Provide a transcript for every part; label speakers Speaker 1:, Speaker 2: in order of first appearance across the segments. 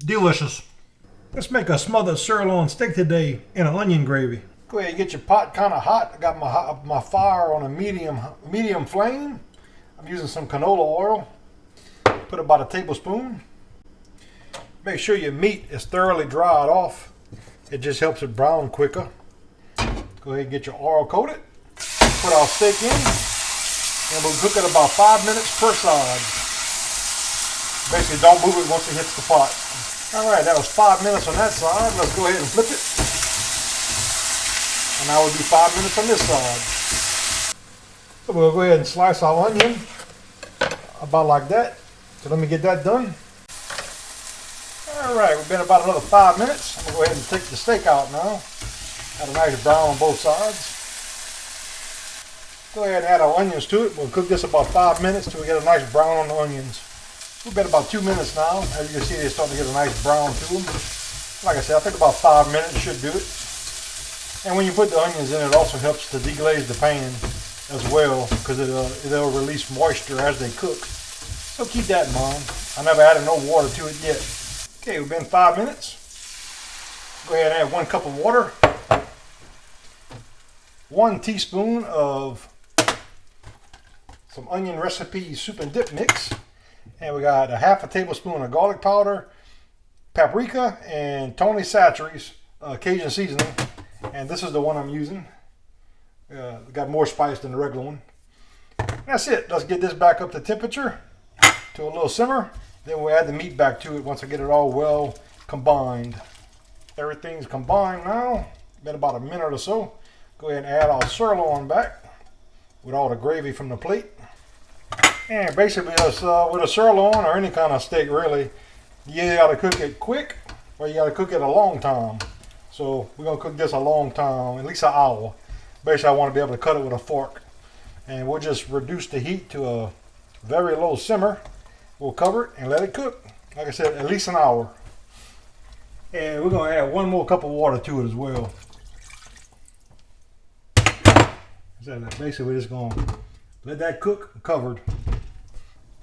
Speaker 1: Delicious. Let's make a smothered sirloin steak today in an onion gravy. Go ahead and get your pot kind of hot. I got my fire on a medium flame. I'm using some canola oil. Put about a tablespoon. Make sure your meat is thoroughly dried off. It just helps it brown quicker. Go ahead and get your oil coated. Put our steak in. And we'll cook it about 5 minutes per side. Basically, don't move it once it hits the pot. Alright, that was 5 minutes on that side. Let's go ahead and flip it. And now we'll do 5 minutes on this side. So we'll go ahead and slice our onion about like that. So let me get that done. Alright, we've been about another 5 minutes. I'm going to go ahead and take the steak out now. Got a nice brown on both sides. Go ahead and add our onions to it. We'll cook this about 5 minutes till we get a nice brown on the onions. We've been about 2 minutes now. As you can see, they're starting to get a nice brown to them. Like I said, I think about 5 minutes should do it. And when you put the onions in, it also helps to deglaze the pan as well, because it'll release moisture as they cook. So keep that in mind. I never added no water to it yet. Okay, we've been 5 minutes. Go ahead and add 1 cup of water. 1 teaspoon of some onion recipe soup and dip mix. And we got a half a tablespoon of garlic powder, paprika, and Tony Chachere's Cajun seasoning. And this is the one I'm using. Got more spice than the regular one. That's it. Let's get this back up to temperature to a little simmer. Then we'll add the meat back to it once I get it all well combined. Everything's combined now. Been about a minute or so. Go ahead and add our sirloin back with all the gravy from the plate. And basically, with a sirloin or any kind of steak, really, you got to cook it quick or you got to cook it a long time. So we're going to cook this a long time, at least an hour. Basically, I want to be able to cut it with a fork. And we'll just reduce the heat to a very low simmer. We'll cover it and let it cook. Like I said, at least an hour. And we're going to add 1 more cup of water to it as well. So basically, we're just going to let that cook covered.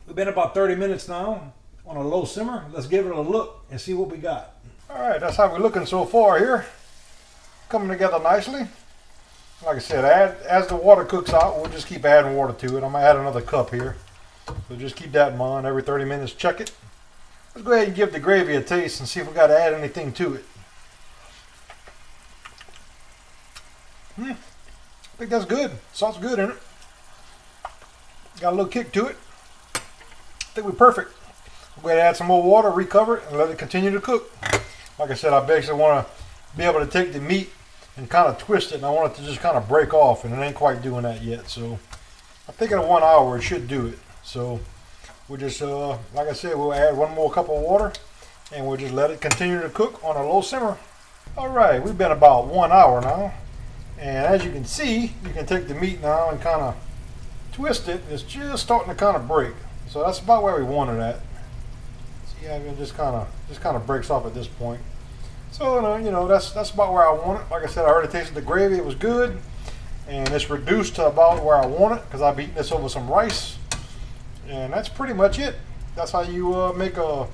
Speaker 1: We've been about 30 minutes now on a low simmer. Let's give it a look and see what we got. All right, that's how we're looking so far here. Coming together nicely. Like I said, as the water cooks out, we'll just keep adding water to it. I'm going to add another cup here. So just keep that in mind. Every 30 minutes, check it. Let's go ahead and give the gravy a taste and see if we got to add anything to it. I think that's good. Salt's good in it. Got a little kick to it. I think we're perfect. We'll go ahead and add some more water, recover it, and let it continue to cook. Like I said, I basically want to be able to take the meat and kind of twist it, and I want it to just kind of break off, and it ain't quite doing that yet. So I think in 1 hour it should do it. So we'll just, like I said, we'll add 1 more cup of water, and we'll just let it continue to cook on a low simmer. All right, we've been about 1 hour now. And as you can see, you can take the meat now and kind of twist it. It's just starting to kind of break. So that's about where we want it at. See how it just kind of breaks off at this point. So you know, that's about where I want it. Like I said, I already tasted the gravy. It was good. And it's reduced to about where I want it because I've eaten this over some rice. And that's pretty much it. That's how you make a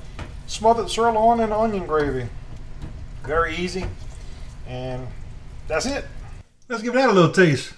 Speaker 1: smothered sirloin and onion gravy. Very easy. And that's it. Let's give that a little taste.